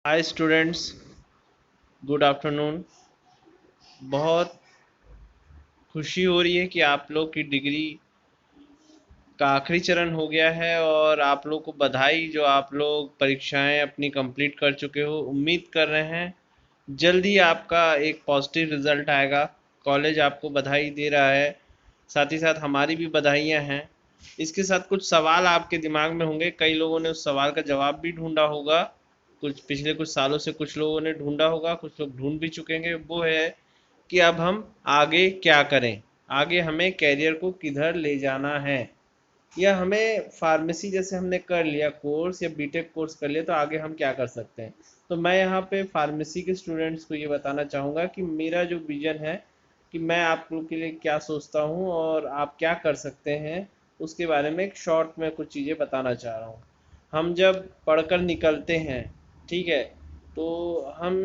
Hi students, good afternoon. बहुत खुशी हो रही है कि आप लोग की डिग्री का आखिरी चरण हो गया है और आप लोग को बधाई जो आप लोग परीक्षाएं अपनी कंप्लीट कर चुके हो। उम्मीद कर रहे हैं जल्द ही आपका एक पॉजिटिव रिजल्ट आएगा। कॉलेज आपको बधाई दे रहा है, साथ ही साथ हमारी भी बधाइयाँ हैं। इसके साथ कुछ सवाल आपके दिमाग में होंगे, कई लोगों ने उस सवाल का जवाब भी ढूंढा होगा। कुछ पिछले कुछ सालों से कुछ लोगों ने ढूंढा होगा, कुछ लोग ढूंढ भी चुकेंगे। वो है कि अब हम आगे क्या करें, आगे हमें कैरियर को किधर ले जाना है, या हमें फार्मेसी जैसे हमने कर लिया कोर्स या बीटेक कोर्स कर लिया तो आगे हम क्या कर सकते हैं। तो मैं यहाँ पे फार्मेसी के स्टूडेंट्स को ये बताना चाहूँगा कि मेरा जो विज़न है कि मैं आप लोग के लिए क्या सोचता हूँ और आप क्या कर सकते हैं, उसके बारे में एक शॉर्ट में कुछ चीज़ें बताना चाह रहा हूँ। हम जब पढ़कर निकलते हैं, ठीक है, तो हम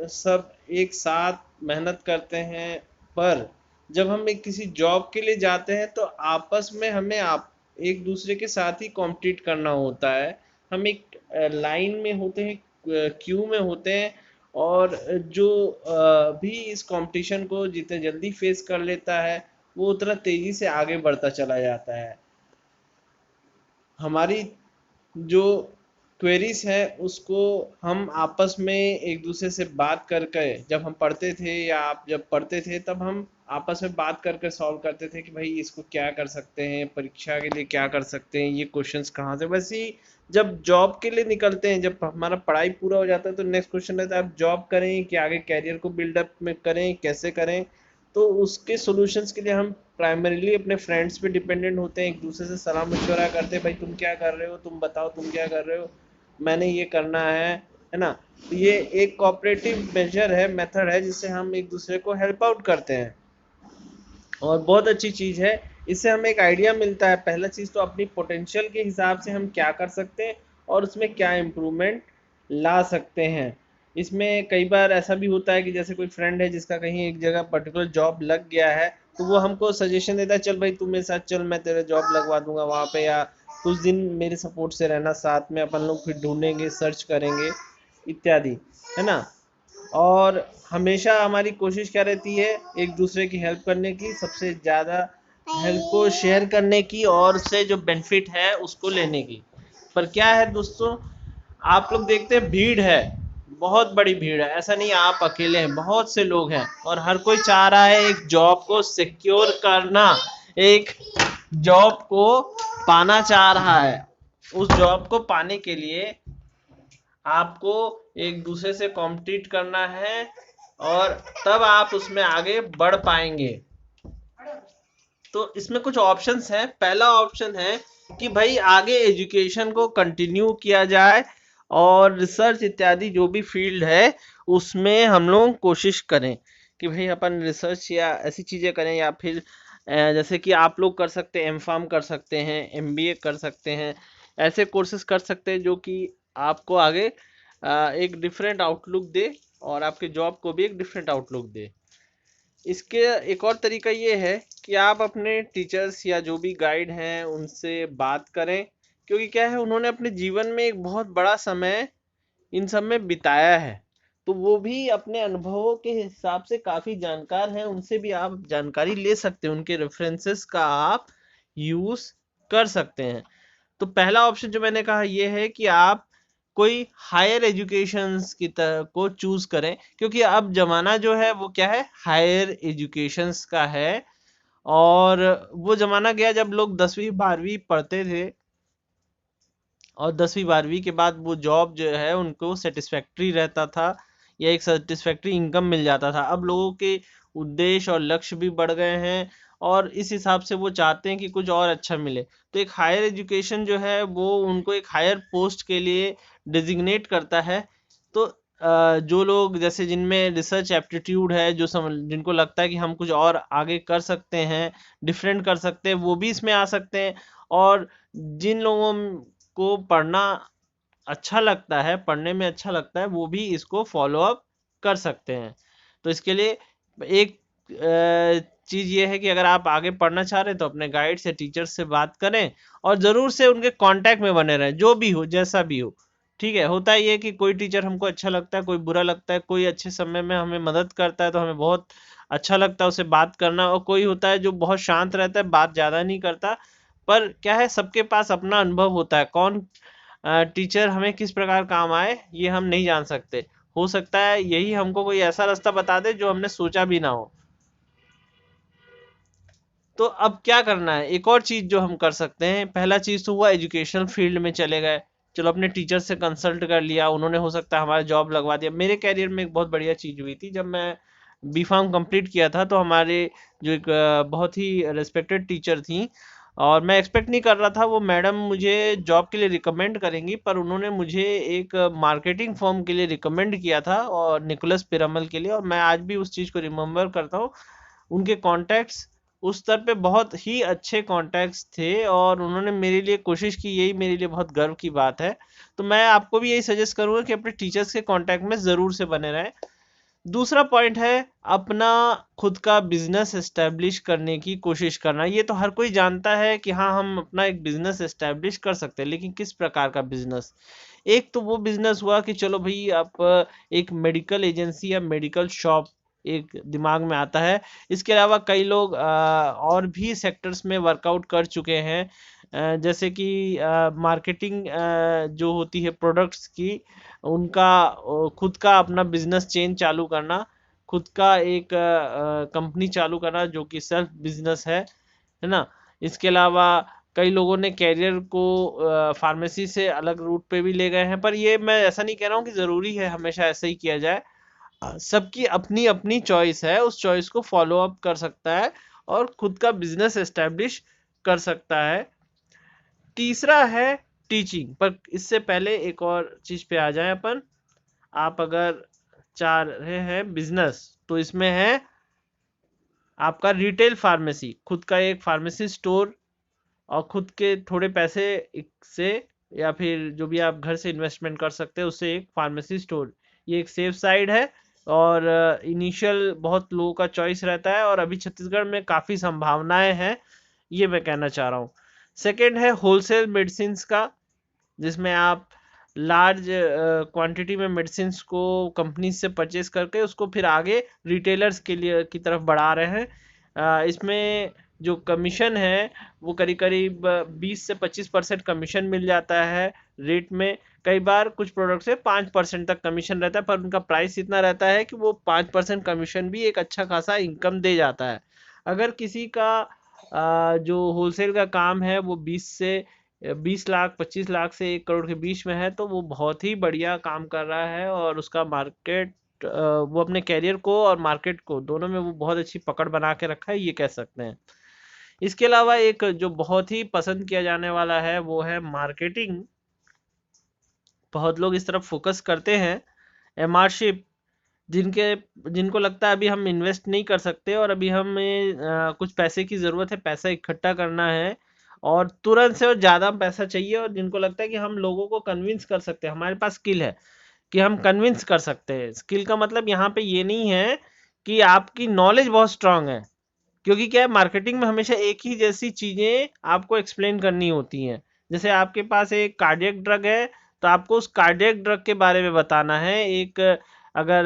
सब एक साथ मेहनत करते हैं, पर जब हम एक किसी जॉब के लिए जाते हैं तो आपस में हमें आप एक दूसरे के साथ ही कॉम्पीट करना होता है। हम एक लाइन में होते हैं, क्यू में होते हैं, और जो भी इस कंपटीशन को जितने जल्दी फेस कर लेता है वो उतना तेजी से आगे बढ़ता चला जाता है। हमारी जो क्वेरीज है उसको हम आपस में एक दूसरे से बात करके, जब हम पढ़ते थे या आप जब पढ़ते थे तब हम आपस में बात करके सॉल्व करते थे कि भाई इसको क्या कर सकते हैं, परीक्षा के लिए क्या कर सकते हैं, ये क्वेश्चंस कहाँ से। वैसे ही जब जॉब के लिए निकलते हैं, जब हमारा पढ़ाई पूरा हो जाता है तो नेक्स्ट क्वेश्चन रहता है आप जॉब करें कि आगे कैरियर को बिल्डअप में करें, कैसे करें। तो उसके सॉल्यूशंस के लिए हम प्राइमरीली अपने फ्रेंड्स पे डिपेंडेंट होते हैं, एक दूसरे से सलाह मशवरा करते हैं, भाई तुम क्या कर रहे हो, तुम बताओ तुम क्या कर रहे हो, मैंने ये करना है ना। तो ये एक कोऑपरेटिव मेजर है, मेथड है, जिससे हम एक दूसरे को हेल्प आउट करते हैं और बहुत अच्छी चीज़ है। इससे हमें एक आइडिया मिलता है। पहला चीज़ तो अपनी पोटेंशियल के हिसाब से हम क्या कर सकते हैं और उसमें क्या इम्प्रूवमेंट ला सकते हैं। इसमें कई बार ऐसा भी होता है कि जैसे कोई फ्रेंड है जिसका कहीं एक जगह पर्टिकुलर जॉब लग गया है, तो वो हमको सजेशन देता है, चल भाई तू मेरे साथ चल, मैं तेरा जॉब लगवा दूंगा वहाँ पे, या कुछ दिन मेरे सपोर्ट से रहना, साथ में अपन लोग फिर ढूंढेंगे, सर्च करेंगे इत्यादि, है ना। और हमेशा हमारी कोशिश क्या रहती है, एक दूसरे की हेल्प करने की, सबसे ज़्यादा हेल्प को शेयर करने की और उससे जो बेनिफिट है उसको लेने की। पर क्या है दोस्तों, आप लोग देखते हैं भीड़ है, बहुत बड़ी भीड़ है, ऐसा नहीं आप अकेले हैं, बहुत से लोग हैं और हर कोई चाह रहा है एक जॉब को सिक्योर करना, एक जॉब को पाना चाह रहा है। उस जॉब को पाने के लिए आपको एक दूसरे से कॉम्पीट करना है और तब आप उसमें आगे बढ़ पाएंगे। तो इसमें कुछ ऑप्शंस हैं। पहला ऑप्शन है कि भाई आगे एजुकेशन को कंटिन्यू किया जाए और रिसर्च इत्यादि जो भी फील्ड है उसमें हम लोग कोशिश करें कि भाई अपन रिसर्च या ऐसी चीज़ें करें, या फिर जैसे कि आप लोग कर सकते हैं, एम फार्म कर सकते हैं, एमबीए कर सकते हैं, ऐसे कोर्सेज कर सकते हैं जो कि आपको आगे एक डिफरेंट आउटलुक दे और आपके जॉब को भी एक डिफरेंट आउटलुक दे। इसके एक और तरीका ये है कि आप अपने टीचर्स या जो भी गाइड हैं उनसे बात करें, क्योंकि क्या है, उन्होंने अपने जीवन में एक बहुत बड़ा समय इन सब में बिताया है, तो वो भी अपने अनुभवों के हिसाब से काफ़ी जानकार हैं, उनसे भी आप जानकारी ले सकते हैं, उनके रेफरेंसेस का आप यूज़ कर सकते हैं। तो पहला ऑप्शन जो मैंने कहा ये है कि आप कोई हायर एजुकेशंस की तरह को चूज करें, क्योंकि अब जमाना जो है वो क्या है, हायर एजुकेशंस का है। और वो जमाना गया जब लोग 10वीं 12वीं पढ़ते थे और 10वीं 12वीं के बाद वो जॉब जो है उनको सेटिस्फैक्ट्री रहता था या एक सेटिस्फैक्ट्री इनकम मिल जाता था। अब लोगों के उद्देश्य और लक्ष्य भी बढ़ गए हैं और इस हिसाब से वो चाहते हैं कि कुछ और अच्छा मिले। तो एक हायर एजुकेशन जो है वो उनको एक हायर पोस्ट के लिए डिजिग्नेट करता है। तो जो लोग जैसे जिनमें रिसर्च एप्टीट्यूड है, जो जिनको लगता है कि हम कुछ और आगे कर सकते हैं, डिफरेंट कर सकते हैं, वो भी इसमें आ सकते हैं। और जिन लोगों को पढ़ना अच्छा लगता है, पढ़ने में अच्छा लगता है, वो भी इसको फॉलो अप कर सकते हैं। तो इसके लिए एक चीज़ ये है कि अगर आप आगे पढ़ना चाह रहे हैं तो अपने गाइड से, टीचर से बात करें और ज़रूर से उनके कांटेक्ट में बने रहें, जो भी हो, जैसा भी हो। ठीक है, होता ही है कि कोई टीचर हमको अच्छा लगता है, कोई बुरा लगता है, कोई अच्छे समय में हमें मदद करता है तो हमें बहुत अच्छा लगता है उससे बात करना, और कोई होता है जो बहुत शांत रहता है, बात ज़्यादा नहीं करता। पर क्या है, सबके पास अपना अनुभव होता है, कौन टीचर हमें किस प्रकार काम आए ये हम नहीं जान सकते। हो सकता है यही हमको कोई ऐसा रास्ता बता दे जो हमने सोचा भी ना हो। तो अब क्या करना है, एक और चीज जो हम कर सकते हैं, पहला चीज तो हुआ एजुकेशनल फील्ड में चले गए, चलो अपने टीचर से कंसल्ट कर लिया, उन्होंने हो सकता है हमारा जॉब लगवा दिया। मेरे कैरियर में एक बहुत बढ़िया चीज हुई थी, जब मैं बी फार्म कंप्लीट किया था तो हमारे जो एक बहुत ही रिस्पेक्टेड टीचर थी, और मैं एक्सपेक्ट नहीं कर रहा था वो मैडम मुझे जॉब के लिए रिकमेंड करेंगी, पर उन्होंने मुझे एक मार्केटिंग फर्म के लिए रिकमेंड किया था, और निकोलस पिरामल के लिए, और मैं आज भी उस चीज़ को रिमेम्बर करता हूँ। उनके कॉन्टैक्ट्स उस स्तर पे बहुत ही अच्छे कॉन्टैक्ट्स थे, और उन्होंने मेरे लिए कोशिश की, यही मेरे लिए बहुत गर्व की बात है। तो मैं आपको भी यही सजेस्ट करूंगा कि अपने टीचर्स के कॉन्टैक्ट में ज़रूर से बने रहें। दूसरा पॉइंट है अपना खुद का बिजनेस एस्टेब्लिश करने की कोशिश करना। ये तो हर कोई जानता है कि हाँ, हम अपना एक बिजनेस एस्टेब्लिश कर सकते हैं, लेकिन किस प्रकार का बिजनेस। एक तो वो बिजनेस हुआ कि चलो भाई आप एक मेडिकल एजेंसी या मेडिकल शॉप एक दिमाग में आता है। इसके अलावा कई लोग और भी सेक्टर्स में वर्कआउट कर चुके हैं, जैसे कि मार्केटिंग जो होती है प्रोडक्ट्स की, उनका खुद का अपना बिजनेस चेन चालू करना, खुद का एक कंपनी चालू करना जो कि सेल्फ बिजनेस है ना। इसके अलावा कई लोगों ने कैरियर को फार्मेसी से अलग रूट पे भी ले गए हैं, पर ये मैं ऐसा नहीं कह रहा हूँ कि ज़रूरी है हमेशा ऐसे ही किया जाए। सबकी अपनी अपनी चॉइस है, उस चॉइस को फॉलो अप कर सकता है और खुद का बिजनेस एस्टेब्लिश कर सकता है। तीसरा है टीचिंग, पर इससे पहले एक और चीज पे आ जाए अपन। आप अगर चाह रहे हैं बिजनेस, तो इसमें है आपका रिटेल फार्मेसी, खुद का एक फार्मेसी स्टोर, और खुद के थोड़े पैसे से, या फिर जो भी आप घर से इन्वेस्टमेंट कर सकते हैं उससे एक फार्मेसी स्टोर। ये एक सेफ साइड है, और इनिशियल बहुत लोगों का चॉइस रहता है, और अभी छत्तीसगढ़ में काफ़ी संभावनाएं हैं, ये मैं कहना चाह रहा हूँ। सेकेंड है होलसेल मेडिसिन का, जिसमें आप लार्ज क्वांटिटी में मेडिसिन को कंपनी से परचेज करके उसको फिर आगे रिटेलर्स के लिए की तरफ बढ़ा रहे हैं। इसमें जो कमीशन है वो करीब करीब 20 से 25% कमीशन मिल जाता है रेट में। कई बार कुछ प्रोडक्ट से 5% तक कमीशन रहता है, पर उनका प्राइस इतना रहता है कि वो 5% कमीशन भी एक अच्छा खासा इनकम दे जाता है। अगर किसी का जो होलसेल का काम है वो 20 लाख 25 लाख से 1 करोड़ के बीच में है, तो वो बहुत ही बढ़िया काम कर रहा है, और उसका मार्केट वो अपने कैरियर को और मार्केट को दोनों में वो बहुत अच्छी पकड़ बना के रखा है, ये कह सकते हैं। इसके अलावा एक जो बहुत ही पसंद किया जाने वाला है वो है मार्केटिंग। बहुत लोग इस तरफ फोकस करते हैं। एमआरशिप, जिनके जिनको लगता है अभी हम इन्वेस्ट नहीं कर सकते और अभी हमें कुछ पैसे की ज़रूरत है, पैसा इकट्ठा करना है और तुरंत से और ज़्यादा पैसा चाहिए, और जिनको लगता है कि हम लोगों को कन्विंस कर सकते हैं, हमारे पास स्किल है कि हम कन्विंस कर सकते हैं। स्किल का मतलब यहाँ पे ये नहीं है कि आपकी नॉलेज बहुत स्ट्रांग है, क्योंकि क्या है, मार्केटिंग में हमेशा एक ही जैसी चीज़ें आपको एक्सप्लेन करनी होती हैं। जैसे आपके पास एक कार्डियक ड्रग है, तो आपको उस कार्डियक ड्रग के बारे में बताना है। एक अगर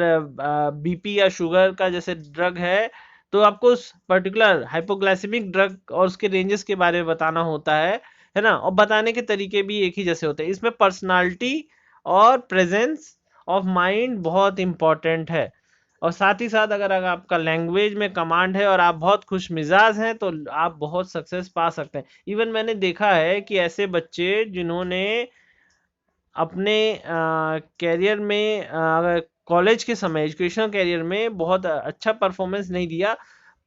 बीपी या शुगर का जैसे ड्रग है, तो आपको उस पर्टिकुलर हाइपोग्लाइसेमिक ड्रग और उसके रेंजेस के बारे में बताना होता है ना। और बताने के तरीके भी एक ही जैसे होते हैं। इसमें पर्सनालिटी और प्रेजेंस ऑफ माइंड बहुत इंपॉर्टेंट है, और साथ ही साथ अगर आपका लैंग्वेज में कमांड है और आप बहुत खुश मिजाज हैं, तो आप बहुत सक्सेस पा सकते हैं। इवन मैंने देखा है कि ऐसे बच्चे जिन्होंने अपने कैरियर में कॉलेज के समय एजुकेशनल कैरियर में बहुत अच्छा परफॉर्मेंस नहीं दिया,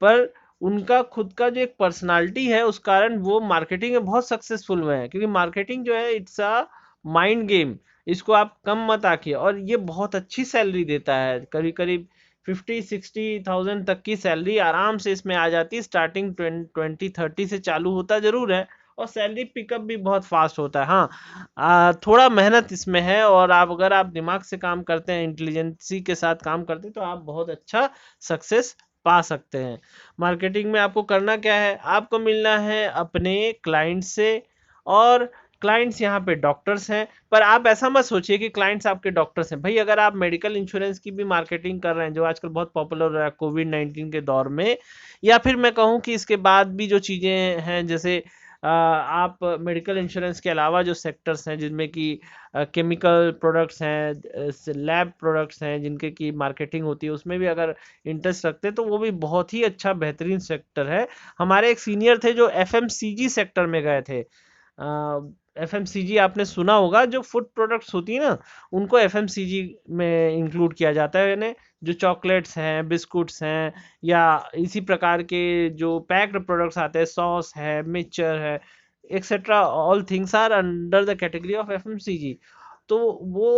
पर उनका खुद का जो एक पर्सनालिटी है उस कारण वो मार्केटिंग में बहुत सक्सेसफुल हुए हैं। क्योंकि मार्केटिंग जो है इट्स अ माइंड गेम, इसको आप कम मत आंकिए, और ये बहुत अच्छी सैलरी देता है। करीब करीब 50-60 थाउजेंड तक की सैलरी आराम से इसमें आ जाती है। स्टार्टिंग 20-30 से चालू होता जरूर है, और सैलरी पिकअप भी बहुत फास्ट होता है। हाँ, थोड़ा मेहनत इसमें है, और आप अगर आप दिमाग से काम करते हैं, इंटेलिजेंसी के साथ काम करते हैं, तो आप बहुत अच्छा सक्सेस पा सकते हैं। मार्केटिंग में आपको करना क्या है, आपको मिलना है अपने क्लाइंट से, और क्लाइंट्स यहाँ पे डॉक्टर्स हैं, पर आप ऐसा मत सोचिए कि क्लाइंट्स आपके डॉक्टर्स हैं। भाई अगर आप मेडिकल इंश्योरेंस की भी मार्केटिंग कर रहे हैं, जो आजकल बहुत पॉपुलर हो रहा है कोविड-19 के दौर में, या फिर मैं कहूँ कि इसके बाद भी जो चीज़ें हैं, जैसे आप मेडिकल इंश्योरेंस के अलावा जो सेक्टर्स हैं जिनमें कि केमिकल प्रोडक्ट्स हैं, लैब प्रोडक्ट्स हैं, जिनके की मार्केटिंग होती है, उसमें भी अगर इंटरेस्ट रखते हैं तो वो भी बहुत ही अच्छा बेहतरीन सेक्टर है। हमारे एक सीनियर थे जो एफएमसीजी सेक्टर में गए थे। एफएमसीजी आपने सुना होगा, जो फूड प्रोडक्ट्स होती है ना, उनको एफएमसीजी में इंक्लूड किया जाता है, यानी जो चॉकलेट्स हैं, बिस्कुट्स हैं, या इसी प्रकार के जो पैक्ड प्रोडक्ट्स आते हैं, सॉस है, मिक्सचर है, etcetera, all things are under the category of FMCG. तो वो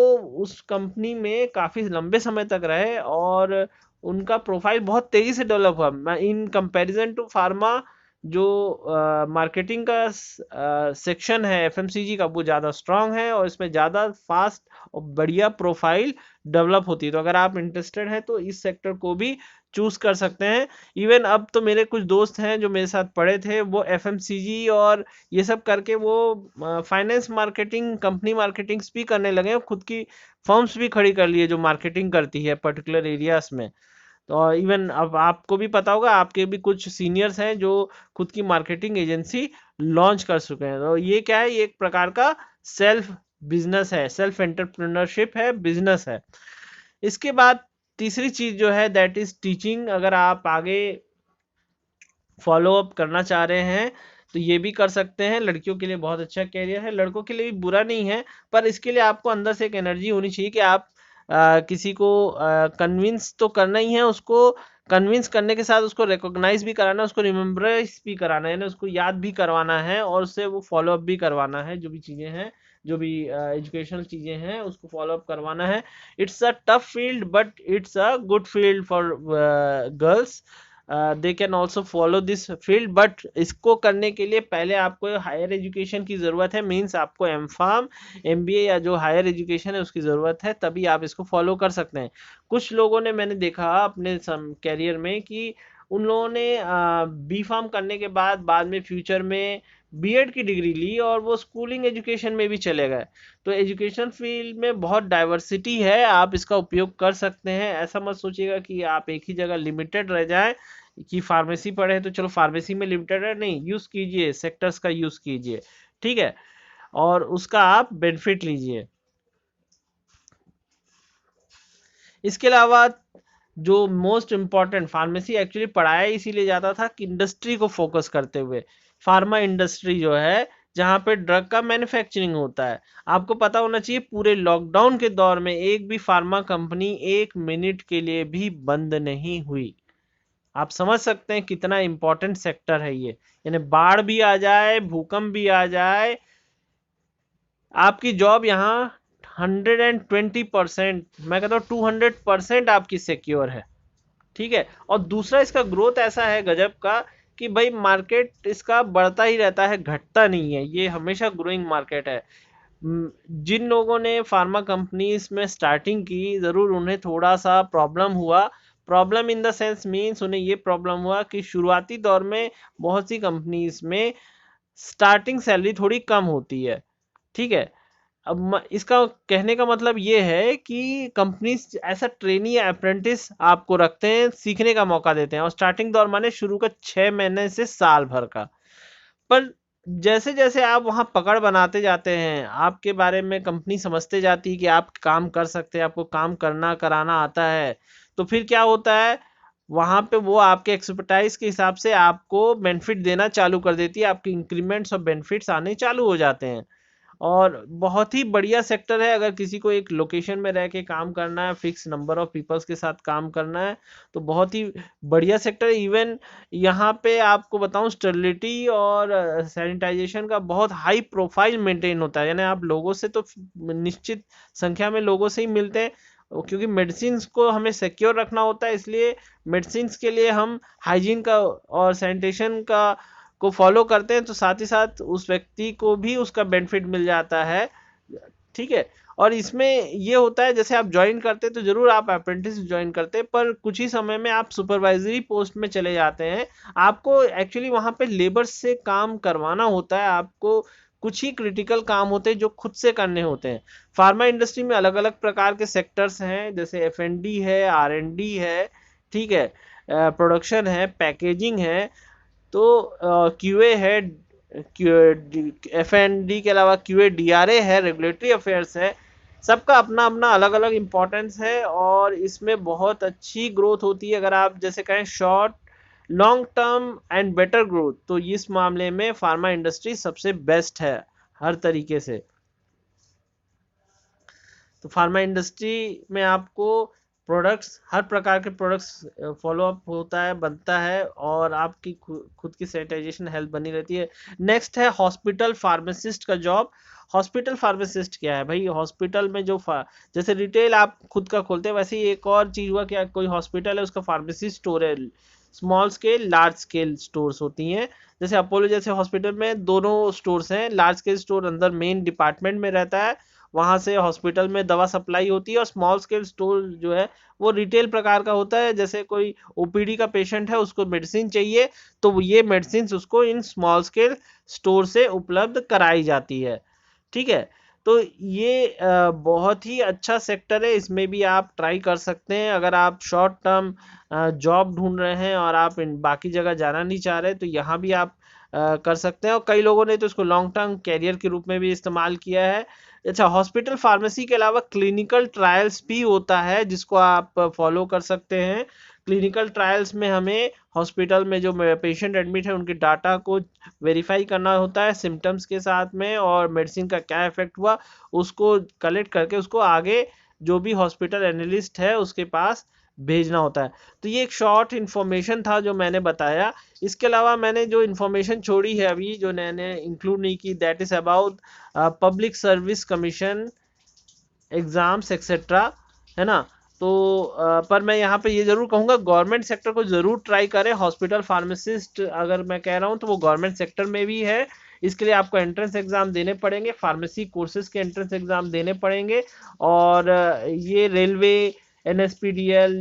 उस कंपनी में काफ़ी लंबे समय तक रहे और उनका प्रोफाइल बहुत तेज़ी से डेवलप हुआ इन कंपैरिजन टू फार्मा। जो मार्केटिंग का सेक्शन है एफएमसीजी का, वो ज़्यादा स्ट्रांग है और इसमें ज़्यादा फास्ट और बढ़िया प्रोफाइल डेवलप होती है। तो अगर आप इंटरेस्टेड हैं तो इस सेक्टर को भी चूज कर सकते हैं। इवन अब तो मेरे कुछ दोस्त हैं जो मेरे साथ पढ़े थे, वो एफएमसीजी और ये सब करके वो फाइनेंस मार्केटिंग, कंपनी मार्केटिंग्स भी करने लगे हैं, खुद की फर्म्स भी खड़ी कर ली है जो मार्केटिंग करती है पर्टिकुलर एरियाज में। तो इवन अब आपको भी पता होगा, आपके भी कुछ सीनियर्स हैं जो खुद की मार्केटिंग एजेंसी लॉन्च कर चुके हैं। तो ये क्या है, ये एक प्रकार का सेल्फ बिजनेस है, सेल्फ एंटरप्रेन्योरशिप है, बिजनेस है। इसके बाद तीसरी चीज जो है दैट इज टीचिंग। अगर आप आगे फॉलो अप करना चाह रहे हैं तो ये भी कर सकते हैं। लड़कियों के लिए बहुत अच्छा कैरियर है, लड़कों के लिए भी बुरा नहीं है, पर इसके लिए आपको अंदर से एक एनर्जी होनी चाहिए कि आप किसी को कन्विंस तो करना ही है, उसको कन्विंस करने के साथ उसको रिकॉग्नाइज भी कराना है, उसको रिमेम्बरेंस भी कराना है, उसको याद भी करवाना है और उससे वो फॉलो अप भी करवाना है। जो भी चीज़ें हैं, जो भी एजुकेशनल चीज़ें हैं, उसको फॉलो अप करवाना है। It's a tough field but it's a good field for girls. They can also follow this field, but इसको करने के लिए पहले आपको हायर एजुकेशन की ज़रूरत है। मीन्स आपको एम फार्म, एमबीए या जो हायर एजुकेशन है उसकी ज़रूरत है, तभी आप इसको फॉलो कर सकते हैं। कुछ लोगों ने, मैंने देखा अपने कैरियर में कि उन लोगों ने बी फार्म करने के बाद में फ्यूचर में बीएड की डिग्री ली और वो स्कूलिंग एजुकेशन में भी चले गए। तो एजुकेशन फील्ड में बहुत डाइवर्सिटी है, आप इसका उपयोग कर सकते हैं। ऐसा मत सोचिएगा कि आप एक ही जगह लिमिटेड रह जाएं कि फार्मेसी पढ़े तो चलो फार्मेसी में लिमिटेड है, नहीं, यूज कीजिए, सेक्टर्स का यूज कीजिए, ठीक है, और उसका आप बेनिफिट लीजिए। इसके अलावा जो मोस्ट इम्पॉर्टेंट, फार्मेसी एक्चुअली पढ़ाया इसीलिए जाता था कि इंडस्ट्री को फोकस करते हुए, फार्मा इंडस्ट्री जो है जहाँ पे ड्रग का मैन्युफैक्चरिंग होता है। आपको पता होना चाहिए पूरे लॉकडाउन के दौर में एक भी फार्मा कंपनी 1 मिनट के लिए भी बंद नहीं हुई। आप समझ सकते हैं कितना इंपॉर्टेंट सेक्टर है ये। यानी बाढ़ भी आ जाए, भूकंप भी आ जाए, आपकी जॉब यहाँ 120%, मैं कहता हूँ 200% आपकी सिक्योर है, ठीक है। और दूसरा, इसका ग्रोथ ऐसा है गजब का कि भाई मार्केट इसका बढ़ता ही रहता है, घटता नहीं है, ये हमेशा ग्रोइंग मार्केट है। जिन लोगों ने फार्मा कंपनीज में स्टार्टिंग की, ज़रूर उन्हें थोड़ा सा प्रॉब्लम हुआ। Problem in the sense means उन्हें ये प्रॉब्लम हुआ कि शुरुआती दौर में बहुत सी कंपनीज में स्टार्टिंग सैलरी थोड़ी कम होती है, ठीक है। अब इसका कहने का मतलब ये है कि कंपनीज ऐसा ट्रेनी या अप्रेंटिस आपको रखते हैं, सीखने का मौका देते हैं, और स्टार्टिंग दौर माने शुरू का 6 महीने से साल भर का। पर जैसे जैसे आप वहाँ पकड़ बनाते जाते हैं, आपके बारे में कंपनी समझते जाती है कि आप काम कर सकते हैं, आपको काम करना कराना आता है, तो फिर क्या होता है, वहाँ पे वो आपके एक्सपर्टाइज के हिसाब से आपको बेनिफिट देना चालू कर देती है, आपके इंक्रीमेंट्स और बेनिफिट्स आने चालू हो जाते हैं। और बहुत ही बढ़िया सेक्टर है। अगर किसी को एक लोकेशन में रह के काम करना है, फिक्स नंबर ऑफ पीपल्स के साथ काम करना है, तो बहुत ही बढ़िया सेक्टर है। इवन यहाँ पे आपको बताऊं, स्टेरिलिटी और सैनिटाइजेशन का बहुत हाई प्रोफाइल मेंटेन होता है। यानी आप लोगों से तो निश्चित संख्या में लोगों से ही मिलते हैं, क्योंकि मेडिसिन को हमें सिक्योर रखना होता है, इसलिए मेडिसिन के लिए हम हाइजीन का और सैनिटेशन का को फॉलो करते हैं, तो साथ ही साथ उस व्यक्ति को भी उसका बेनिफिट मिल जाता है, ठीक है। और इसमें ये होता है, जैसे आप ज्वाइन करते हैं तो जरूर आप अप्रेंटिस ज्वाइन करते हैं, पर कुछ ही समय में आप सुपरवाइजरी पोस्ट में चले जाते हैं। आपको एक्चुअली वहाँ पे लेबर से काम करवाना होता है, आपको कुछ ही क्रिटिकल काम होते हैं जो खुद से करने होते हैं। फार्मा इंडस्ट्री में अलग अलग प्रकार के सेक्टर्स हैं, जैसे F&D है, R&D है, ठीक है, प्रोडक्शन है, पैकेजिंग है, तो QA है, F&D के अलावा QA DRA है, रेगुलेटरी अफेयर्स है। सबका अपना अपना अलग अलग इम्पोर्टेंस है और इसमें बहुत अच्छी ग्रोथ होती है। अगर आप जैसे कहें short long term and better growth, तो इस मामले में फार्मा इंडस्ट्री सबसे बेस्ट है हर तरीके से। तो फार्मा इंडस्ट्री में आपको प्रोडक्ट्स, हर प्रकार के प्रोडक्ट्स फॉलो अप होता है, बनता है, और आपकी खुद की सैनिटाइजेशन हेल्थ बनी रहती है। नेक्स्ट है हॉस्पिटल फार्मासिस्ट का जॉब। हॉस्पिटल फार्मासिस्ट क्या है भाई? हॉस्पिटल में जो जैसे रिटेल आप खुद का खोलते हैं, वैसे ही एक और चीज हुआ कि कोई हॉस्पिटल है उसका फार्मेसी स्टोर है। Small scale large scale stores होती हैं। जैसे अपोलो जैसे हॉस्पिटल में दोनों स्टोर्स हैं। लार्ज स्केल स्टोर अंदर मेन डिपार्टमेंट में रहता है, वहां से हॉस्पिटल में दवा सप्लाई होती है, और स्मॉल स्केल स्टोर जो है वो रिटेल प्रकार का होता है। जैसे कोई OPD का पेशेंट है, उसको मेडिसिन चाहिए, तो ये मेडिसिन उसको इन स्मॉल स्केल स्टोर से उपलब्ध कराई जाती है, ठीक है। तो ये बहुत ही अच्छा सेक्टर है, इसमें भी आप ट्राई कर सकते हैं। अगर आप शॉर्ट टर्म जॉब ढूंढ रहे हैं और आप इन बाकी जगह जाना नहीं चाह रहे, तो यहाँ भी आप कर सकते हैं। और कई लोगों ने तो इसको लॉन्ग टर्म कैरियर के रूप में भी इस्तेमाल किया है। अच्छा, हॉस्पिटल फार्मेसी के अलावा क्लिनिकल ट्रायल्स भी होता है, जिसको आप फॉलो कर सकते हैं। क्लिनिकल ट्रायल्स में हमें हॉस्पिटल में जो पेशेंट एडमिट है उनके डाटा को वेरीफाई करना होता है सिम्टम्स के साथ में, और मेडिसिन का क्या इफेक्ट हुआ उसको कलेक्ट करके उसको आगे जो भी हॉस्पिटल एनालिस्ट है उसके पास भेजना होता है। तो ये एक शॉर्ट इन्फॉर्मेशन था जो मैंने बताया। इसके अलावा मैंने जो इन्फॉर्मेशन छोड़ी है अभी, जो मैंने इंक्लूड नहीं की, that is about public service commission exams etcetera, है ना। तो पर मैं यहाँ पे ये जरूर कहूँगा, गवर्नमेंट सेक्टर को जरूर ट्राई करें। हॉस्पिटल फार्मासिस्ट अगर मैं कह रहा हूँ तो वो गवर्नमेंट सेक्टर में भी है। इसके लिए आपको एंट्रेंस एग्जाम देने पड़ेंगे, फार्मेसी कोर्सेज के एंट्रेंस एग्जाम देने पड़ेंगे। और ये रेलवे, NSPDL,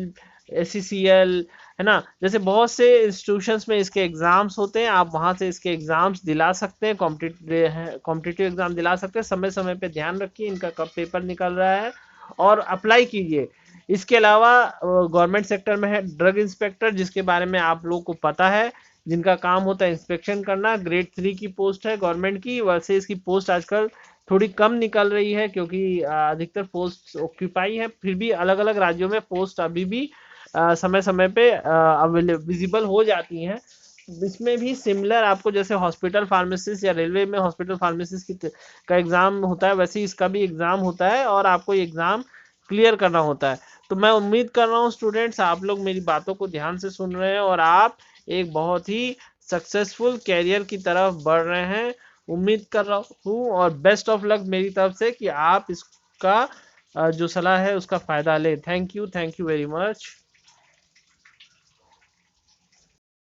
SCCL, है ना, जैसे बहुत से इंस्टीट्यूशंस में इसके एग्जाम्स होते हैं। आप वहां से इसके एग्जाम्स दिला सकते हैं, कॉम्पिटिटिव एग्जाम दिला सकते हैं। समय समय पे ध्यान रखिए इनका कब पेपर निकल रहा है और अप्लाई कीजिए। इसके अलावा गवर्नमेंट सेक्टर में है ड्रग इंस्पेक्टर, जिसके बारे में आप लोगों को पता है, जिनका काम होता है इंस्पेक्शन करना। ग्रेड 3 की पोस्ट है गवर्नमेंट की। वैसे इसकी पोस्ट आजकल थोड़ी कम निकल रही है, क्योंकि अधिकतर पोस्ट ऑक्यूपाई है। फिर भी अलग अलग राज्यों में पोस्ट अभी भी समय समय पे विजिबल हो जाती हैं। इसमें भी सिमिलर आपको जैसे हॉस्पिटल फार्मासिस्ट या रेलवे में हॉस्पिटल फार्मासिस्ट का एग्जाम होता है, वैसे ही इसका भी एग्जाम होता है, और आपको एग्जाम क्लियर करना होता है। तो मैं उम्मीद कर रहा हूँ स्टूडेंट्स, आप लोग मेरी बातों को ध्यान से सुन रहे हैं और आप एक बहुत ही सक्सेसफुल कैरियर की तरफ बढ़ रहे हैं। उम्मीद कर रहा हूँ, और बेस्ट ऑफ लक मेरी तरफ से, कि आप इसका जो सलाह है उसका फायदा ले। Thank you very much.